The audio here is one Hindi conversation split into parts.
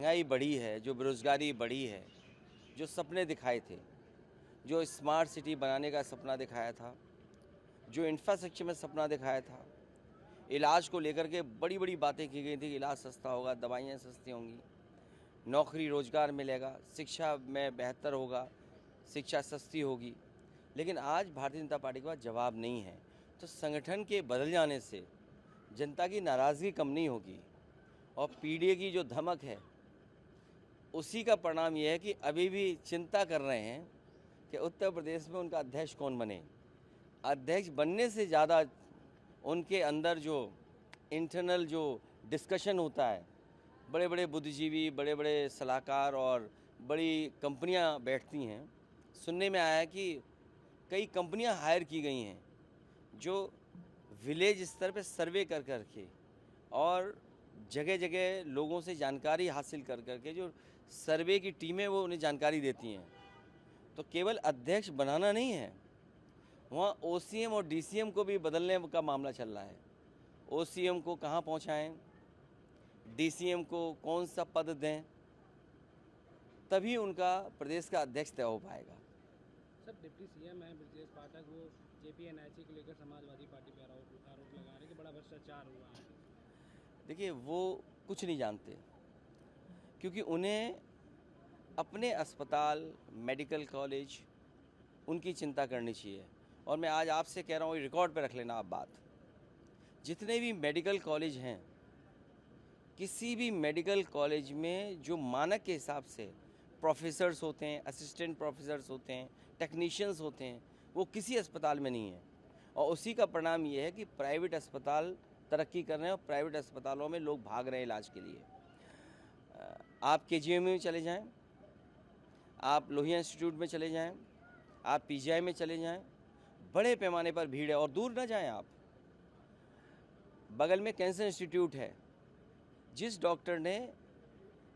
महंगाई बढ़ी है, जो बेरोज़गारी बढ़ी है, जो सपने दिखाए थे, जो स्मार्ट सिटी बनाने का सपना दिखाया था, जो इंफ्रास्ट्रक्चर में सपना दिखाया था, इलाज को लेकर के बड़ी-बड़ी बातें की गई थी कि इलाज सस्ता होगा, दवाइयाँ सस्ती होंगी, नौकरी रोज़गार मिलेगा, शिक्षा में बेहतर होगा, शिक्षा सस्ती होगी। लेकिन आज भारतीय जनता पार्टी के पास जवाब नहीं है। तो संगठन के बदल जाने से जनता की नाराज़गी कम नहीं होगी और पीडीए की जो धमक है, उसी का परिणाम ये है कि अभी भी चिंता कर रहे हैं कि उत्तर प्रदेश में उनका अध्यक्ष कौन बने। अध्यक्ष बनने से ज़्यादा उनके अंदर जो इंटरनल जो डिस्कशन होता है, बड़े बड़े बुद्धिजीवी, बड़े बड़े सलाहकार और बड़ी कंपनियां बैठती हैं। सुनने में आया है कि कई कंपनियां हायर की गई हैं जो विलेज स्तर पे सर्वे कर कर के और जगह जगह लोगों से जानकारी हासिल कर कर के जो सर्वे की टीमें वो उन्हें जानकारी देती हैं। तो केवल अध्यक्ष बनाना नहीं है, वहाँ ओसीएम और डीसीएम को भी बदलने का मामला चल रहा है। ओसीएम को कहाँ पहुँचाएं, डीसीएम को कौन सा पद दें, तभी उनका प्रदेश का अध्यक्ष तय हो पाएगा। सर, डिप्टी सीएम है ब्रजेश पाठक, वो जेपीएनआईसी को लेकर समाजवादी पार्टी पर आरोप लगा रहे हैं कि बड़ा भ्रष्टाचार हुआ है। देखिए, वो कुछ नहीं जानते, क्योंकि उन्हें अपने अस्पताल, मेडिकल कॉलेज, उनकी चिंता करनी चाहिए। और मैं आज आपसे कह रहा हूँ, रिकॉर्ड पे रख लेना आप बात, जितने भी मेडिकल कॉलेज हैं, किसी भी मेडिकल कॉलेज में जो मानक के हिसाब से प्रोफेसर्स होते हैं, असिस्टेंट प्रोफेसर्स होते हैं, टेक्नीशियंस होते हैं, वो किसी अस्पताल में नहीं है। और उसी का परिणाम ये है कि प्राइवेट अस्पताल तरक्की कर रहे हैं और प्राइवेट अस्पतालों में लोग भाग रहे हैं इलाज के लिए। आप केजीएम में चले जाएं, आप लोहिया इंस्टीट्यूट में चले जाएं, आप पीजीआई में चले जाएं, बड़े पैमाने पर भीड़ है। और दूर ना जाएं आप, बगल में कैंसर इंस्टीट्यूट है। जिस डॉक्टर ने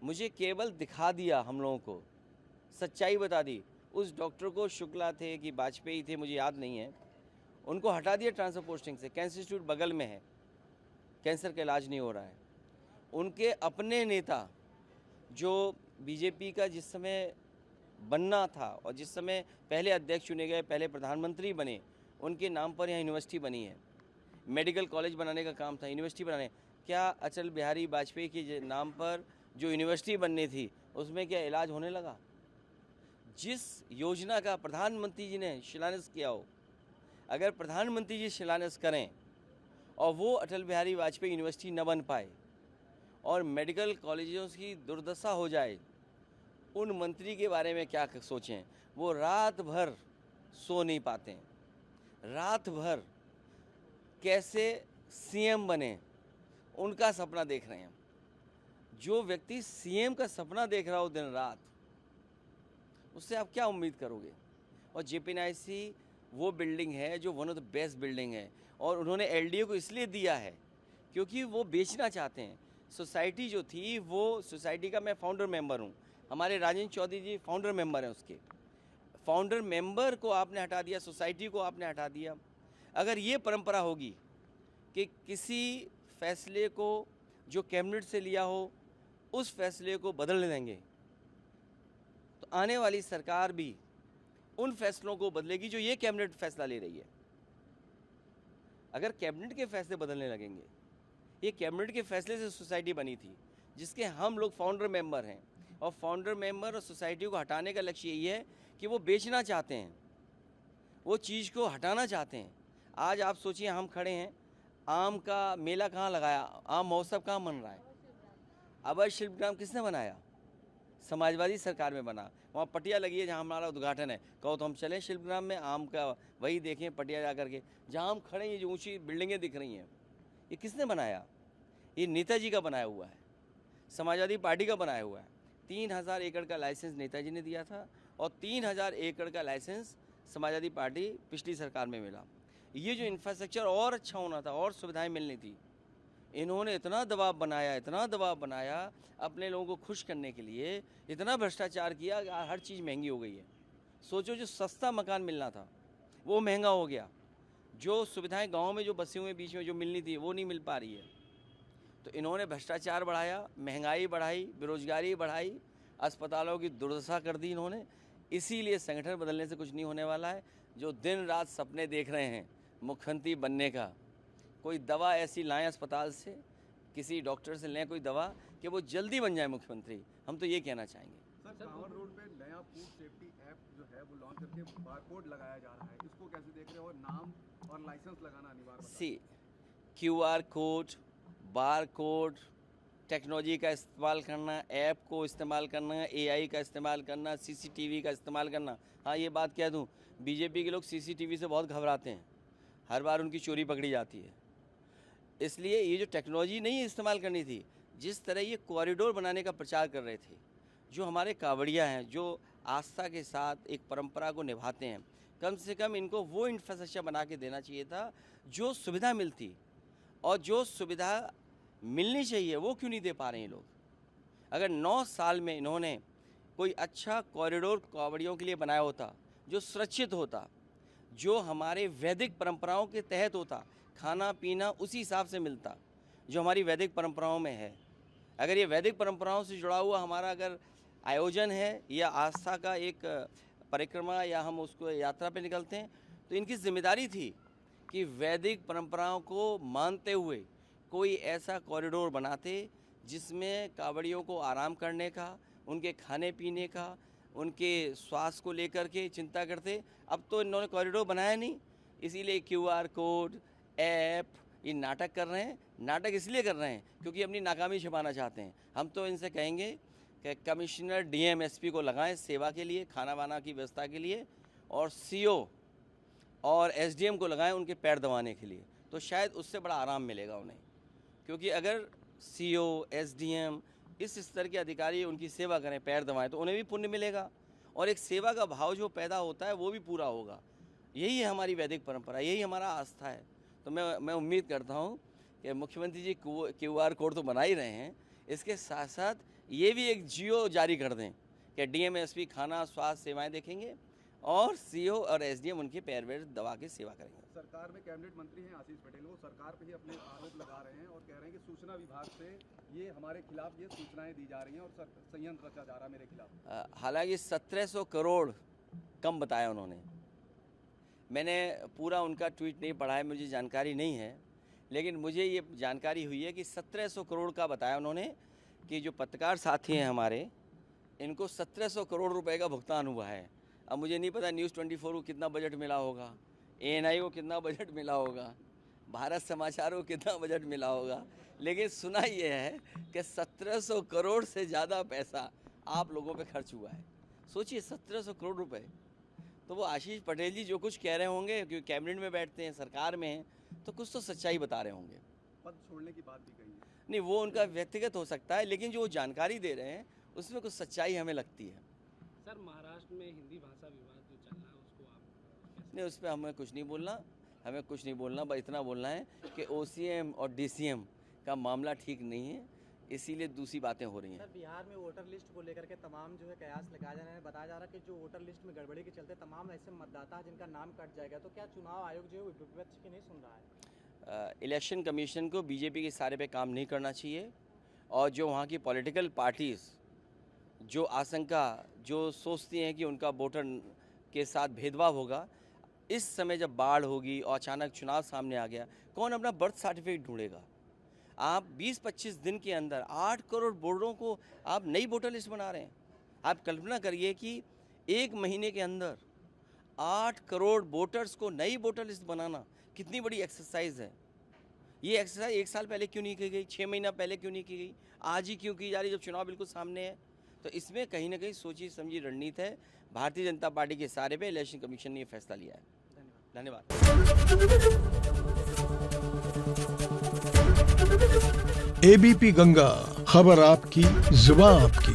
मुझे केवल दिखा दिया, हम लोगों को सच्चाई बता दी, उस डॉक्टर को शुक्ला थे कि वाजपेयी थे, मुझे याद नहीं है, उनको हटा दिया ट्रांसफर पोस्टिंग से। कैंसर इंस्टीट्यूट बगल में है, कैंसर का इलाज नहीं हो रहा है। उनके अपने नेता जो बीजेपी का जिस समय बनना था और जिस समय पहले अध्यक्ष चुने गए, पहले प्रधानमंत्री बने, उनके नाम पर यहाँ यूनिवर्सिटी बनी है। मेडिकल कॉलेज बनाने का काम था, यूनिवर्सिटी बनाने। क्या अटल बिहारी वाजपेयी के नाम पर जो यूनिवर्सिटी बननी थी, उसमें क्या इलाज होने लगा? जिस योजना का प्रधानमंत्री जी ने शिलान्यास किया हो, अगर प्रधानमंत्री जी शिलान्यास करें और वो अटल बिहारी वाजपेयी यूनिवर्सिटी न बन पाए और मेडिकल कॉलेजों की दुर्दशा हो जाए, उन मंत्री के बारे में क्या सोचें? वो रात भर सो नहीं पाते, रात भर कैसे सीएम बने उनका सपना देख रहे हैं। जो व्यक्ति सीएम का सपना देख रहा हो दिन रात, उससे आप क्या उम्मीद करोगे? और जेपीएनआईसी वो बिल्डिंग है जो one of the best building है, और उन्होंने एलडीए को इसलिए दिया है क्योंकि वो बेचना चाहते हैं। सोसाइटी जो थी, वो सोसाइटी का मैं फाउंडर मेंबर हूँ, हमारे राजेंद्र चौधरी जी फाउंडर मेंबर हैं उसके। फाउंडर मेंबर को आपने हटा दिया, सोसाइटी को आपने हटा दिया। अगर ये परंपरा होगी कि किसी फैसले को जो कैबिनेट से लिया हो, उस फैसले को बदल देंगे, तो आने वाली सरकार भी उन फैसलों को बदलेगी जो ये कैबिनेट फैसला ले रही है। अगर कैबिनेट के फैसले बदलने लगेंगे, ये कैबिनेट के फैसले से सोसाइटी बनी थी जिसके हम लोग फाउंडर मेंबर हैं, और फाउंडर मेंबर और सोसाइटी को हटाने का लक्ष्य यही है कि वो बेचना चाहते हैं, वो चीज़ को हटाना चाहते हैं। आज आप सोचिए, हम खड़े हैं, आम का मेला कहाँ लगाया, आम महोत्सव कहाँ बन रहा है? अभय शिल्पग्राम किसने बनाया? समाजवादी सरकार में बना। वहाँ पटिया लगी है जहाँ हमारा उद्घाटन है, कहो तो हम चलें शिल्पग्राम में आम का वही देखें पटिया जा करके। जहाँ हम खड़े हैं, ये जो ऊँची बिल्डिंगें दिख रही हैं, ये किसने बनाया? ये नेताजी का बनाया हुआ है, समाजवादी पार्टी का बनाया हुआ है। 3000 एकड़ का लाइसेंस नेताजी ने दिया था और 3000 एकड़ का लाइसेंस समाजवादी पार्टी पिछली सरकार में मिला। ये जो इंफ्रास्ट्रक्चर और अच्छा होना था और सुविधाएं मिलनी थी, इन्होंने इतना दबाव बनाया, इतना दबाव बनाया अपने लोगों को खुश करने के लिए, इतना भ्रष्टाचार किया कि हर चीज़ महंगी हो गई है। सोचो, जो सस्ता मकान मिलना था वो महंगा हो गया, जो सुविधाएं गांव में जो बसे हुए बीच में जो मिलनी थी वो नहीं मिल पा रही है। तो इन्होंने भ्रष्टाचार बढ़ाया, महंगाई बढ़ाई, बेरोजगारी बढ़ाई, अस्पतालों की दुर्दशा कर दी इन्होंने। इसीलिए संगठन बदलने से कुछ नहीं होने वाला है। जो दिन रात सपने देख रहे हैं मुख्यमंत्री बनने का, कोई दवा ऐसी लाएं अस्पताल से, किसी डॉक्टर से लें कोई दवा कि वो जल्दी बन जाए मुख्यमंत्री। हम तो ये कहना चाहेंगे। सर, कांवड़ रोड पे नया फूड सेफ्टी ऐप जो है वो लॉन्च करके बारकोड लगाया जा रहा है, इसको कैसे देख रहे हो? और नाम और लाइसेंस लगाना अनिवार्य सी QR code, bar code, technology का इस्तेमाल करना, ऐप को इस्तेमाल करना, AI का इस्तेमाल करना, CCTV का इस्तेमाल करना। हाँ, ये बात कह दूँ, बीजेपी के लोग CCTV से बहुत घबराते हैं, हर बार उनकी चोरी पकड़ी जाती है। इसलिए ये जो टेक्नोलॉजी नहीं इस्तेमाल करनी थी, जिस तरह ये कॉरिडोर बनाने का प्रचार कर रहे थे, जो हमारे कांवड़िया हैं, जो आस्था के साथ एक परंपरा को निभाते हैं, कम से कम इनको वो इंफ्रास्ट्रक्चर बना के देना चाहिए था जो सुविधा मिलती, और जो सुविधा मिलनी चाहिए वो क्यों नहीं दे पा रहे हैं लोग। अगर 9 साल में इन्होंने कोई अच्छा कॉरिडोर कांवड़ियों के लिए बनाया होता, जो सुरक्षित होता, जो हमारे वैदिक परंपराओं के तहत होता, खाना पीना उसी हिसाब से मिलता जो हमारी वैदिक परंपराओं में है। अगर ये वैदिक परंपराओं से जुड़ा हुआ हमारा अगर आयोजन है या आस्था का एक परिक्रमा या हम उसको यात्रा पे निकलते हैं, तो इनकी जिम्मेदारी थी कि वैदिक परंपराओं को मानते हुए कोई ऐसा कॉरिडोर बनाते जिसमें कांवड़ियों को आराम करने का, उनके खाने पीने का, उनके स्वास्थ्य को लेकर के चिंता करते। अब तो इन्होंने कॉरिडोर बनाया नहीं, इसीलिए QR कोड, ऐप, ये नाटक कर रहे हैं। नाटक इसलिए कर रहे हैं क्योंकि अपनी नाकामी छिपाना चाहते हैं। हम तो इनसे कहेंगे कि कमिश्नर DM SP को लगाएं सेवा के लिए, खाना वाना की व्यवस्था के लिए, और CO और SDM को लगाएं उनके पैर दबाने के लिए, तो शायद उससे बड़ा आराम मिलेगा उन्हें। क्योंकि अगर CO, SDM इस स्तर के अधिकारी उनकी सेवा करें, पैर दबाएं, तो उन्हें भी पुण्य मिलेगा और एक सेवा का भाव जो पैदा होता है वो भी पूरा होगा। यही है हमारी वैदिक परंपरा, यही हमारा आस्था है। तो मैं उम्मीद करता हूँ कि मुख्यमंत्री जी QR कोड तो बना ही रहे हैं, इसके साथ साथ ये भी एक GO जारी कर दें कि DM SP खाना स्वास्थ्य सेवाएं देखेंगे और CO और SDM उनके पैर वैर दबा के सेवा करेंगे। सरकार में कैबिनेट मंत्री हैं आशीष पटेल, वो सरकार पे ही अपने आरोप लगा रहे हैं और कह रहे हैं कि सूचना विभाग से ये हमारे खिलाफ ये सूचनाएं दी जा रही हैं और संयंत्र रचा जा रहा है मेरे खिलाफ। हालांकि 1700 करोड़ कम बताया उन्होंने। मैंने पूरा उनका ट्वीट नहीं पढ़ा है, मुझे जानकारी नहीं है, लेकिन मुझे ये जानकारी हुई है कि 1700 करोड़ का बताया उन्होंने कि जो पत्रकार साथी हैं हमारे, इनको 1700 करोड़ रुपए का भुगतान हुआ है। अब मुझे नहीं पता News 24 को कितना बजट मिला होगा, ANI को कितना बजट मिला होगा, भारत समाचार को कितना बजट मिला होगा, लेकिन सुना ये है कि 1700 करोड़ से ज़्यादा पैसा आप लोगों पे खर्च हुआ है। सोचिए 1700 करोड़ रुपए। तो वो आशीष पटेल जी जो कुछ कह रहे होंगे, क्योंकि कैबिनेट में बैठते हैं, सरकार में हैं, तो कुछ तो सच्चाई बता रहे होंगे। पद छोड़ने की बात भी कही है। नहीं, वो उनका व्यक्तिगत हो सकता है, लेकिन जो वो जानकारी दे रहे हैं उसमें कुछ सच्चाई हमें लगती है। सर, महाराष्ट्र में हिंदी भाषा विवाद जो चल रहा है उसको आप नहीं, उस पर हमें कुछ नहीं बोलना, बस इतना बोलना है कि OCM और DCM का मामला ठीक नहीं है, इसीलिए दूसरी बातें हो रही हैं। सर, बिहार में वोटर लिस्ट को लेकर के तमाम जो है कयास लगाया जा रहा है, बताया जा रहा है कि जो वोटर लिस्ट में गड़बड़ी के चलते तमाम ऐसे मतदाता हैं जिनका नाम कट जाएगा, तो क्या चुनाव आयोग जो है विपक्ष की नहीं सुन रहा है? इलेक्शन कमीशन को बीजेपी के सारे पे काम नहीं करना चाहिए, और जो वहाँ की पॉलिटिकल पार्टीज़ जो आशंका, जो सोचती हैं कि उनका वोटर के साथ भेदभाव होगा, इस समय जब बाढ़ होगी और अचानक चुनाव सामने आ गया, कौन अपना बर्थ सर्टिफिकेट ढूंढेगा? आप 20-25 दिन के अंदर 8 करोड़ वोटरों को आप नई वोटर लिस्ट बना रहे हैं। आप कल्पना करिए कि 1 महीने के अंदर 8 करोड़ वोटर्स को नई वोटर लिस्ट बनाना कितनी बड़ी एक्सरसाइज है। ये एक्सरसाइज 1 साल पहले क्यों नहीं की गई, 6 महीना पहले क्यों नहीं की गई, आज ही क्यों की जा रही जब चुनाव बिल्कुल सामने है? तो इसमें कहीं ना कहीं सोची समझी रणनीति है भारतीय जनता पार्टी के सारे पे। इलेक्शन कमीशन ने ये फैसला लिया है। धन्यवाद। ABP गंगा, खबर आपकी, जुबान आपकी।